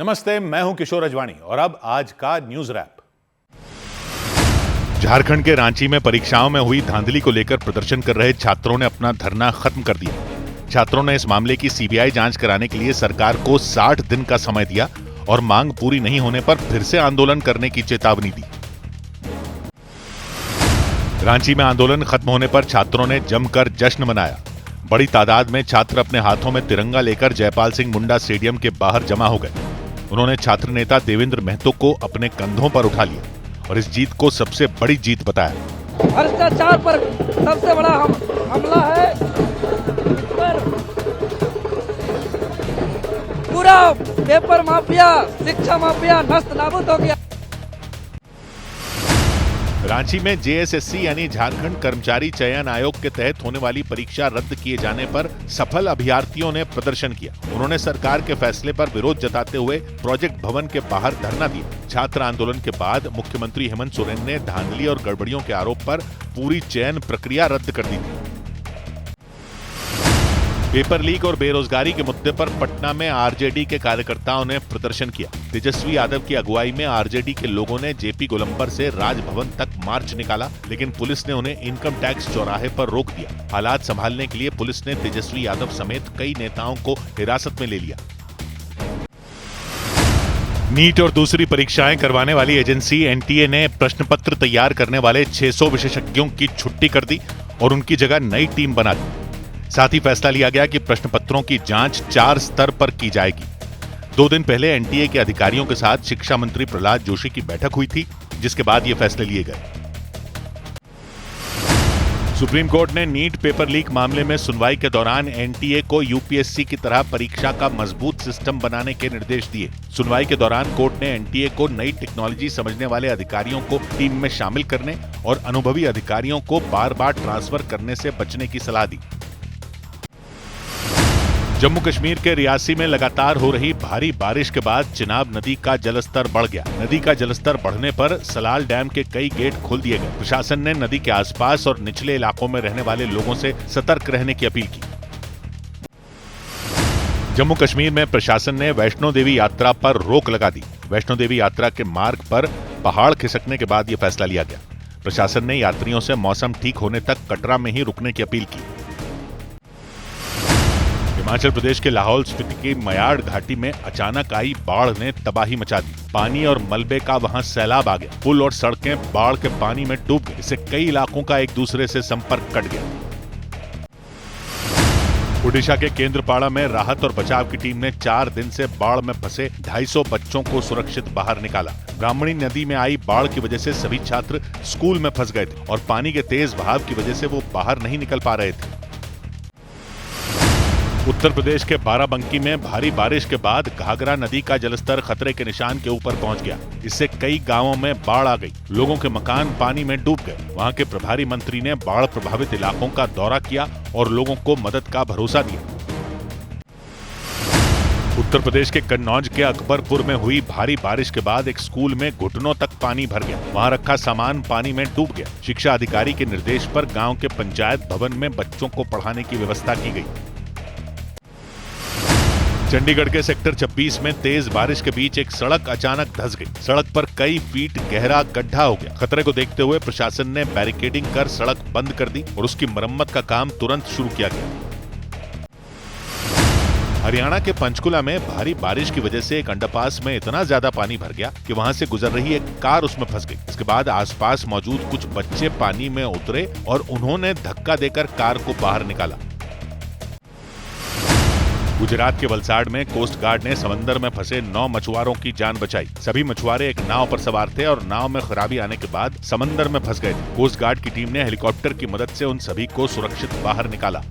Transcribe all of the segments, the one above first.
नमस्ते, मैं हूं किशोर अजवाणी और अब आज का न्यूज रैप। झारखंड के रांची में परीक्षाओं में हुई धांधली को लेकर प्रदर्शन कर रहे छात्रों ने अपना धरना खत्म कर दिया। छात्रों ने इस मामले की सीबीआई जांच कराने के लिए सरकार को 60 दिन का समय दिया और मांग पूरी नहीं होने पर फिर से आंदोलन करने की चेतावनी दी। रांची में आंदोलन खत्म होने पर छात्रों ने जमकर जश्न मनाया। बड़ी तादाद में छात्र अपने हाथों में तिरंगा लेकर जयपाल सिंह मुंडा स्टेडियम के बाहर जमा हो गए। उन्होंने छात्र नेता देवेंद्र महतो को अपने कंधों पर उठा लिया और इस जीत को सबसे बड़ी जीत बताया। भ्रष्टाचार पर सबसे बड़ा हमला है, पर पूरा पेपर माफिया, शिक्षा माफिया नष्ट नाबूद हो गया। रांची में जेएसएससी यानी झारखंड कर्मचारी चयन आयोग के तहत होने वाली परीक्षा रद्द किए जाने पर सफल अभ्यर्थियों ने प्रदर्शन किया। उन्होंने सरकार के फैसले पर विरोध जताते हुए प्रोजेक्ट भवन के बाहर धरना दिया। छात्र आंदोलन के बाद मुख्यमंत्री हेमंत सोरेन ने धांधली और गड़बड़ियों के आरोप पर पूरी चयन प्रक्रिया रद्द कर दी थी। पेपर लीक और बेरोजगारी के मुद्दे पर पटना में आरजेडी के कार्यकर्ताओं ने प्रदर्शन किया। तेजस्वी यादव की अगुवाई में आरजेडी के लोगों ने जेपी गोलंबर से राजभवन तक मार्च निकाला, लेकिन पुलिस ने उन्हें इनकम टैक्स चौराहे पर रोक दिया। हालात संभालने के लिए पुलिस ने तेजस्वी यादव समेत कई नेताओं को हिरासत में ले लिया। नीट और दूसरी परीक्षाएं करवाने वाली एजेंसी एनटीए ने प्रश्न पत्र तैयार करने वाले 600 विशेषज्ञों की छुट्टी कर दी और उनकी जगह नई टीम बना दी। साथ ही फैसला लिया गया कि प्रश्न पत्रों की जांच 4 स्तर पर की जाएगी। 2 दिन पहले एनटीए के अधिकारियों के साथ शिक्षा मंत्री प्रहलाद जोशी की बैठक हुई थी, जिसके बाद ये फैसले लिए गए। सुप्रीम कोर्ट ने नीट पेपर लीक मामले में सुनवाई के दौरान एनटीए को यूपीएससी की तरह परीक्षा का मजबूत सिस्टम बनाने के निर्देश दिए। सुनवाई के दौरान कोर्ट ने एनटीए को नई टेक्नोलॉजी समझने वाले अधिकारियों को टीम में शामिल करने और अनुभवी अधिकारियों को बार-बार ट्रांसफर करने से बचने की सलाह दी। जम्मू कश्मीर के रियासी में लगातार हो रही भारी बारिश के बाद चिनाब नदी का जलस्तर बढ़ गया। नदी का जलस्तर बढ़ने पर सलाल डैम के कई गेट खोल दिए गए। प्रशासन ने नदी के आसपास और निचले इलाकों में रहने वाले लोगों से सतर्क रहने की अपील की। जम्मू कश्मीर में प्रशासन ने वैष्णो देवी यात्रा पर रोक लगा दी। वैष्णो देवी यात्रा के मार्ग पर पहाड़ खिसकने के बाद यह फैसला लिया गया। प्रशासन ने यात्रियों से मौसम ठीक होने तक कटरा में ही रुकने की अपील की। हिमाचल प्रदेश के लाहौल स्पीति की मयाड़ घाटी में अचानक आई बाढ़ ने तबाही मचा दी। पानी और मलबे का वहां सैलाब आ गया। पुल और सड़कें बाढ़ के पानी में डूब गई। इससे कई इलाकों का एक दूसरे से संपर्क कट गया। ओडिशा के केंद्रपाड़ा में राहत और बचाव की टीम ने 4 दिन से बाढ़ में फंसे 250 बच्चों को सुरक्षित बाहर निकाला। ब्राह्मणी नदी में आई बाढ़ की वजह से सभी छात्र स्कूल में फंस गए थे और पानी के तेज बहाव की वजह से वो बाहर नहीं निकल पा रहे थे। उत्तर प्रदेश के बाराबंकी में भारी बारिश के बाद घाघरा नदी का जलस्तर खतरे के निशान के ऊपर पहुंच गया। इससे कई गांवों में बाढ़ आ गई। लोगों के मकान पानी में डूब गए। वहां के प्रभारी मंत्री ने बाढ़ प्रभावित इलाकों का दौरा किया और लोगों को मदद का भरोसा दिया। उत्तर प्रदेश के कन्नौज के अकबरपुर में हुई भारी बारिश के बाद एक स्कूल में घुटनों तक पानी भर गया। वहां रखा सामान पानी में डूब गया। शिक्षा अधिकारी के निर्देश पर गांव के पंचायत भवन में बच्चों को पढ़ाने की व्यवस्था की गई। चंडीगढ़ के सेक्टर 26 में तेज बारिश के बीच एक सड़क अचानक धंस गई। सड़क पर कई फीट गहरा गड्ढा हो गया। खतरे को देखते हुए प्रशासन ने बैरिकेडिंग कर सड़क बंद कर दी और उसकी मरम्मत का काम तुरंत शुरू किया गया। हरियाणा के पंचकुला में भारी बारिश की वजह से एक अंडरपास में इतना ज्यादा पानी भर गया कि वहां से गुजर रही एक कार उसमें फंस गई। इसके बाद आसपास मौजूद कुछ बच्चे पानी में उतरे और उन्होंने धक्का देकर कार को बाहर निकाला। गुजरात के वलसाड में कोस्ट गार्ड ने समंदर में फंसे 9 मछुआरों की जान बचाई। सभी मछुआरे एक नाव पर सवार थे और नाव में खराबी आने के बाद समंदर में फंस गए थे। कोस्ट गार्ड की टीम ने हेलीकॉप्टर की मदद से उन सभी को सुरक्षित बाहर निकाला।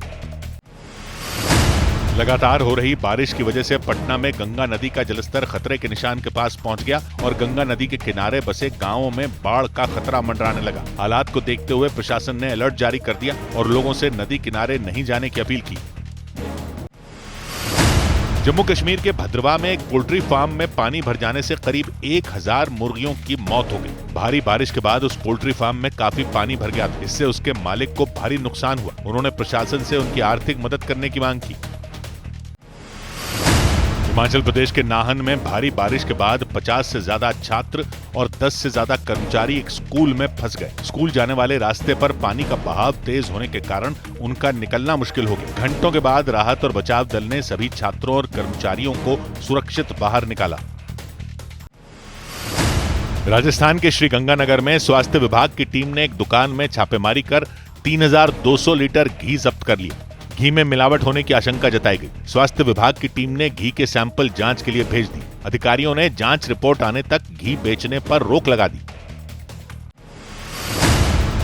लगातार हो रही बारिश की वजह से पटना में गंगा नदी का जलस्तर खतरे के निशान के पास पहुंच गया और गंगा नदी के किनारे बसे गांवों में बाढ़ का खतरा मंडराने लगा। हालात को देखते हुए प्रशासन ने अलर्ट जारी कर दिया और लोगों से नदी किनारे नहीं जाने की अपील की। जम्मू कश्मीर के भद्रवाह में एक पोल्ट्री फार्म में पानी भर जाने से करीब 1000 मुर्गियों की मौत हो गई। भारी बारिश के बाद उस पोल्ट्री फार्म में काफी पानी भर गया था। इससे उसके मालिक को भारी नुकसान हुआ। उन्होंने प्रशासन से उनकी आर्थिक मदद करने की मांग की। हिमाचल प्रदेश के नाहन में भारी बारिश के बाद 50 से ज्यादा छात्र और 10 से ज्यादा कर्मचारी एक स्कूल में फंस गए। स्कूल जाने वाले रास्ते पर पानी का बहाव तेज होने के कारण उनका निकलना मुश्किल हो गया। घंटों के बाद राहत और बचाव दल ने सभी छात्रों और कर्मचारियों को सुरक्षित बाहर निकाला। राजस्थान के श्रीगंगानगर में स्वास्थ्य विभाग की टीम ने एक दुकान में छापेमारी कर 3200 लीटर घी जब्त कर लिया। घी में मिलावट होने की आशंका जताई गई। स्वास्थ्य विभाग की टीम ने घी के सैंपल जांच के लिए भेज दी। अधिकारियों ने जांच रिपोर्ट आने तक घी बेचने पर रोक लगा दी।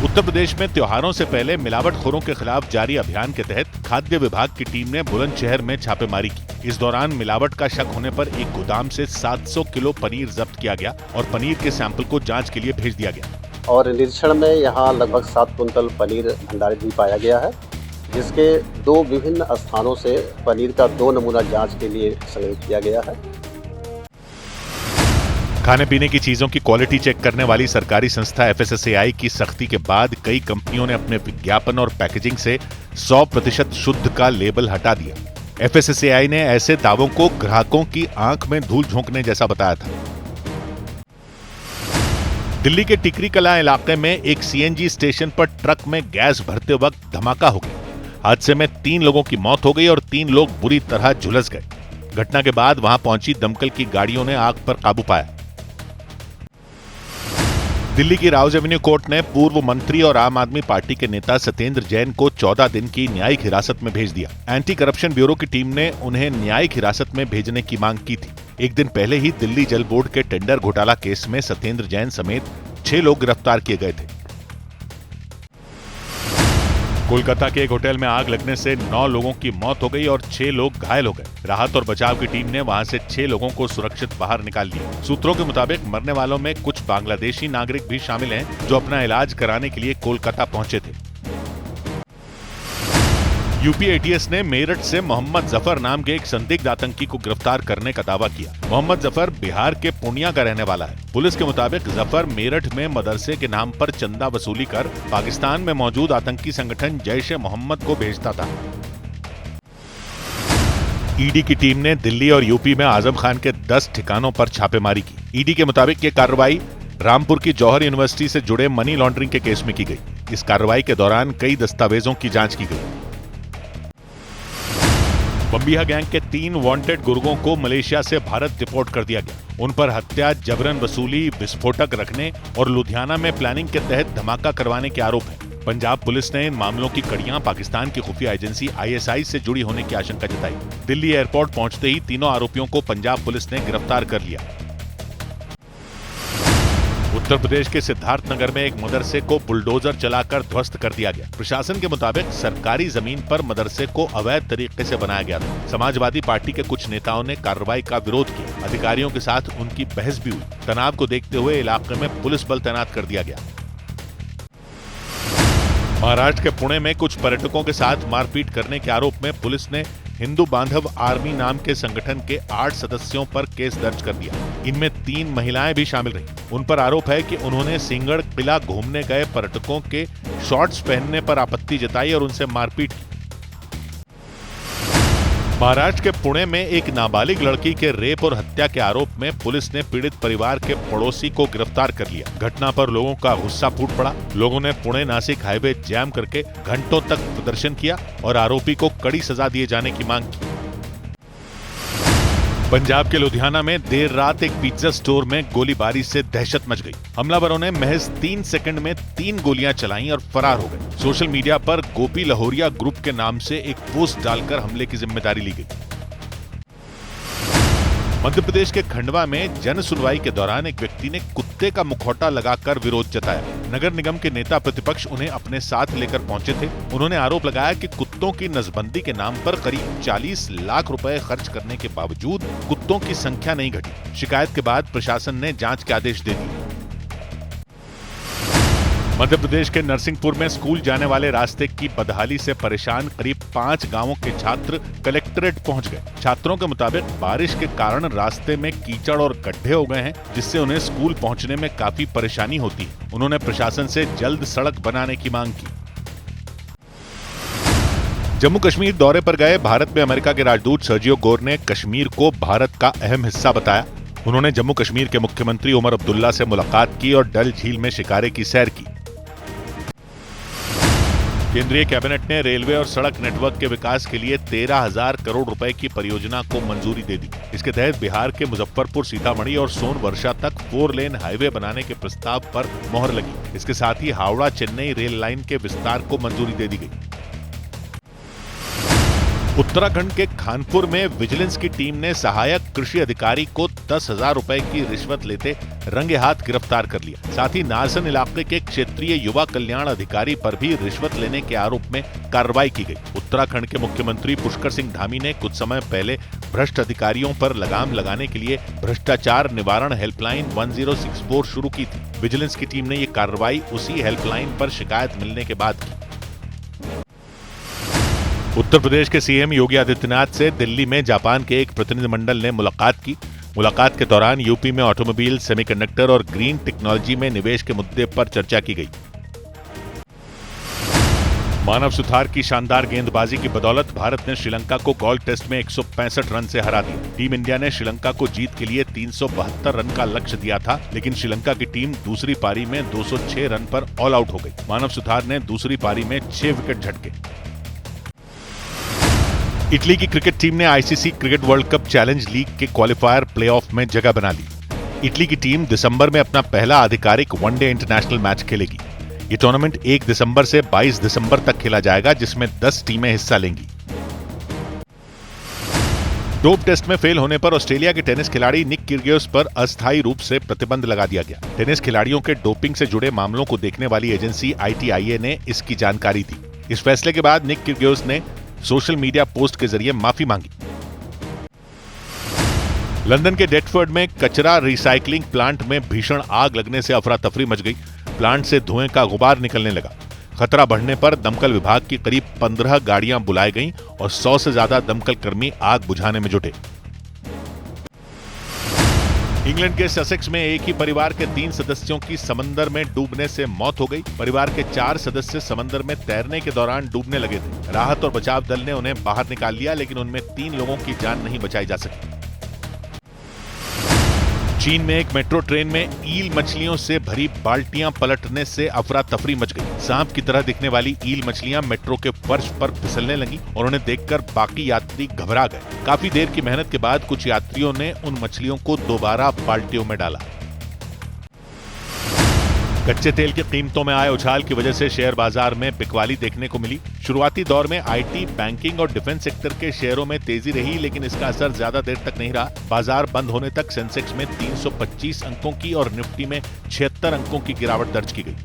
उत्तर प्रदेश में त्योहारों से पहले मिलावटखोरों के खिलाफ जारी अभियान के तहत खाद्य विभाग की टीम ने बुलंदशहर में छापेमारी की। इस दौरान मिलावट का शक होने पर एक गोदाम से 700 किलो पनीर जब्त किया गया और पनीर के सैंपल को जांच के लिए भेज दिया गया। और निरीक्षण में यहाँ लगभग 7 कुंतल पनीर भंडारित भी पाया गया है, जिसके 2 विभिन्न स्थानों से पनीर का 2 नमूना जांच के लिए संग्रहित किया गया है। खाने पीने की चीजों की क्वालिटी चेक करने वाली सरकारी संस्था FSSAI की सख्ती के बाद कई कंपनियों ने अपने विज्ञापन और पैकेजिंग से 100% शुद्ध का लेबल हटा दिया। FSSAI ने ऐसे दावों को ग्राहकों की आंख में धूल झोंकने जैसा बताया था। दिल्ली के टिकरी कला इलाके में एक CNG स्टेशन पर ट्रक में गैस भरते वक्त धमाका हो गया। हादसे में 3 लोगों की मौत हो गई और 3 लोग बुरी तरह झुलस गए। घटना के बाद वहां पहुंची दमकल की गाड़ियों ने आग पर काबू पाया। दिल्ली की राउज एवेन्यू कोर्ट ने पूर्व मंत्री और आम आदमी पार्टी के नेता सत्येंद्र जैन को 14 दिन की न्यायिक हिरासत में भेज दिया। एंटी करप्शन ब्यूरो की टीम ने उन्हें न्यायिक हिरासत में भेजने की मांग की थी। एक दिन पहले ही दिल्ली जल बोर्ड के टेंडर घोटाला केस में सत्येंद्र जैन समेत 6 लोग गिरफ्तार किए गए थे। कोलकाता के एक होटल में आग लगने से 9 लोगों की मौत हो गई और 6 लोग घायल हो गए। राहत और बचाव की टीम ने वहां से 6 लोगों को सुरक्षित बाहर निकाल लिया। सूत्रों के मुताबिक मरने वालों में कुछ बांग्लादेशी नागरिक भी शामिल हैं, जो अपना इलाज कराने के लिए कोलकाता पहुंचे थे। यूपी ATS ने मेरठ से मोहम्मद जफर नाम के एक संदिग्ध आतंकी को गिरफ्तार करने का दावा किया। मोहम्मद जफर बिहार के पूर्णिया का रहने वाला है। पुलिस के मुताबिक जफर मेरठ में मदरसे के नाम पर चंदा वसूली कर पाकिस्तान में मौजूद आतंकी संगठन जैश-ए-मोहम्मद को भेजता था। ईडी की टीम ने दिल्ली और यूपी में आजम खान के 10 ठिकानों पर छापेमारी की। ईडी के मुताबिक ये कार्रवाई रामपुर की जौहर यूनिवर्सिटी से जुड़े मनी लॉन्ड्रिंग के केस में की गई। इस कार्रवाई के दौरान कई दस्तावेजों की जांच की गई। बम्बिया गैंग के 3 वांटेड गुर्गों को मलेशिया से भारत डिपोर्ट कर दिया गया। उन पर हत्या, जबरन वसूली, विस्फोटक रखने और लुधियाना में प्लानिंग के तहत धमाका करवाने के आरोप हैं। पंजाब पुलिस ने इन मामलों की कड़ियां पाकिस्तान की खुफिया एजेंसी ISI से जुड़ी होने की आशंका जताई। दिल्ली एयरपोर्ट पहुंचते ही तीनों आरोपियों को पंजाब पुलिस ने गिरफ्तार कर लिया। उत्तर प्रदेश के सिद्धार्थनगर में एक मदरसे को बुलडोजर चलाकर ध्वस्त कर दिया गया। प्रशासन के मुताबिक सरकारी जमीन पर मदरसे को अवैध तरीके से बनाया गया था। समाजवादी पार्टी के कुछ नेताओं ने कार्रवाई का विरोध किया। अधिकारियों के साथ उनकी बहस भी हुई। तनाव को देखते हुए इलाके में पुलिस बल तैनात कर दिया गया। महाराष्ट्र के पुणे में कुछ पर्यटकों के साथ मारपीट करने के आरोप में पुलिस ने हिंदू बांधव आर्मी नाम के संगठन के 8 सदस्यों पर केस दर्ज कर दिया। इनमें 3 महिलाएं भी शामिल रहीं। उन पर आरोप है कि उन्होंने सिंगड़ किला घूमने गए पर्यटकों के शॉर्ट्स पहनने पर आपत्ति जताई और उनसे मारपीट की। महाराष्ट्र के पुणे में एक नाबालिग लड़की के रेप और हत्या के आरोप में पुलिस ने पीड़ित परिवार के पड़ोसी को गिरफ्तार कर लिया। घटना पर लोगों का गुस्सा फूट पड़ा। लोगों ने पुणे नासिक हाईवे जैम करके घंटों तक प्रदर्शन किया और आरोपी को कड़ी सजा दिए जाने की मांग की। पंजाब के लुधियाना में देर रात एक पिज्जा स्टोर में गोलीबारी से दहशत मच गई। हमलावरों ने महज 3 सेकंड में 3 गोलियां चलाईं और फरार हो गए। सोशल मीडिया पर गोपी लहोरिया ग्रुप के नाम से एक पोस्ट डालकर हमले की जिम्मेदारी ली गई। मध्य प्रदेश के खंडवा में जन सुनवाई के दौरान एक व्यक्ति ने कुत्ते का मुखौटा लगाकर विरोध जताया। नगर निगम के नेता प्रतिपक्ष उन्हें अपने साथ लेकर पहुंचे थे। उन्होंने आरोप लगाया कि कुत्तों की नसबंदी के नाम पर करीब 40 लाख रुपए खर्च करने के बावजूद कुत्तों की संख्या नहीं घटी। शिकायत के बाद प्रशासन ने जांच के आदेश दे दिए। मध्य प्रदेश के नरसिंहपुर में स्कूल जाने वाले रास्ते की बदहाली से परेशान करीब 5 गांवों के छात्र कलेक्ट्रेट पहुंच गए। छात्रों के मुताबिक बारिश के कारण रास्ते में कीचड़ और गड्ढे हो गए हैं, जिससे उन्हें स्कूल पहुंचने में काफी परेशानी होती है। उन्होंने प्रशासन से जल्द सड़क बनाने की मांग की। जम्मू कश्मीर दौरे पर गए भारत में अमेरिका के राजदूत सर्जियो गोर ने कश्मीर को भारत का अहम हिस्सा बताया। उन्होंने जम्मू कश्मीर के मुख्यमंत्री उमर अब्दुल्ला से मुलाकात की और डल झील में शिकारे की सैर की। केंद्रीय कैबिनेट ने रेलवे और सड़क नेटवर्क के विकास के लिए 13,000 करोड़ रुपए की परियोजना को मंजूरी दे दी। इसके तहत बिहार के मुजफ्फरपुर, सीतामढ़ी और सोनवर्षा तक 4 लेन हाईवे बनाने के प्रस्ताव पर मोहर लगी। इसके साथ ही हावड़ा चेन्नई रेल लाइन के विस्तार को मंजूरी दे दी गई। उत्तराखंड के खानपुर में विजिलेंस की टीम ने सहायक कृषि अधिकारी को 10,000 रुपए की रिश्वत लेते रंगे हाथ गिरफ्तार कर लिया। साथ ही नारसन इलाके के क्षेत्रीय युवा कल्याण अधिकारी पर भी रिश्वत लेने के आरोप में कार्रवाई की गई। उत्तराखंड के मुख्यमंत्री पुष्कर सिंह धामी ने कुछ समय पहले भ्रष्ट अधिकारियों पर लगाम लगाने के लिए भ्रष्टाचार निवारण हेल्पलाइन 1064 शुरू की थी। विजिलेंस की टीम ने ये कार्रवाई उसी हेल्पलाइन पर शिकायत मिलने के बाद की। उत्तर प्रदेश के सीएम योगी आदित्यनाथ से दिल्ली में जापान के एक प्रतिनिधिमंडल ने मुलाकात की। मुलाकात के दौरान यूपी में ऑटोमोबाइल, सेमीकंडक्टर और ग्रीन टेक्नोलॉजी में निवेश के मुद्दे पर चर्चा की गई। मानव सुथार की शानदार गेंदबाजी की बदौलत भारत ने श्रीलंका को गोल्ड टेस्ट में 165 रन से हरा दिया। टीम इंडिया ने श्रीलंका को जीत के लिए 372 रन का लक्ष्य दिया था, लेकिन श्रीलंका की टीम दूसरी पारी में 206 रन पर ऑल आउट हो गई। मानव सुथार ने दूसरी पारी में 6 विकेट झटके। इटली की क्रिकेट टीम ने ICC cricket world cup challenge league के क्वालिफायर प्लेऑफ में जगह बना ली। इटली की टीम दिसंबर में अपना पहला आधिकारिक वनडे इंटरनेशनल मैच खेलेगी। ये टूर्नामेंट 1 दिसंबर से 22 दिसंबर तक खेला जाएगा, जिसमें 10 टीमें हिस्सा लेंगी। डोप टेस्ट में फेल होने पर ऑस्ट्रेलिया के टेनिस खिलाड़ी निक किर्गियोस पर अस्थायी रूप से प्रतिबंध लगा दिया गया। टेनिस खिलाड़ियों के डोपिंग से जुड़े मामलों को देखने वाली एजेंसी ITIA ने इसकी जानकारी दी। इस फैसले के बाद निक किर्गियोस ने सोशल मीडिया पोस्ट के जरिए माफी मांगी। लंदन के डेटफोर्ड में कचरा रिसाइकलिंग प्लांट में भीषण आग लगने से अफरा तफरी मच गई। प्लांट से धुएं का गुबार निकलने लगा। खतरा बढ़ने पर दमकल विभाग की करीब 15 गाड़ियां बुलाई गईं और 100 से ज्यादा दमकल कर्मी आग बुझाने में जुटे। इंग्लैंड के ससेक्स में एक ही परिवार के 3 सदस्यों की समंदर में डूबने से मौत हो गई। परिवार के 4 सदस्य समंदर में तैरने के दौरान डूबने लगे थे। राहत और बचाव दल ने उन्हें बाहर निकाल लिया, लेकिन उनमें 3 लोगों की जान नहीं बचाई जा सकी। चीन में एक मेट्रो ट्रेन में ईल मछलियों से भरी बाल्टियां पलटने से अफरा तफरी मच गई। सांप की तरह दिखने वाली ईल मछलियां मेट्रो के फर्श पर फिसलने लगी और उन्हें देखकर बाकी यात्री घबरा गए। काफी देर की मेहनत के बाद कुछ यात्रियों ने उन मछलियों को दोबारा बाल्टियों में डाला। कच्चे तेल की कीमतों में आए उछाल की वजह से शेयर बाजार में बिकवाली देखने को मिली। शुरुआती दौर में आईटी, बैंकिंग और डिफेंस सेक्टर के शेयरों में तेजी रही, लेकिन इसका असर ज्यादा देर तक नहीं रहा। बाजार बंद होने तक सेंसेक्स में 325 अंकों की और निफ्टी में 76 अंकों की गिरावट दर्ज की गई।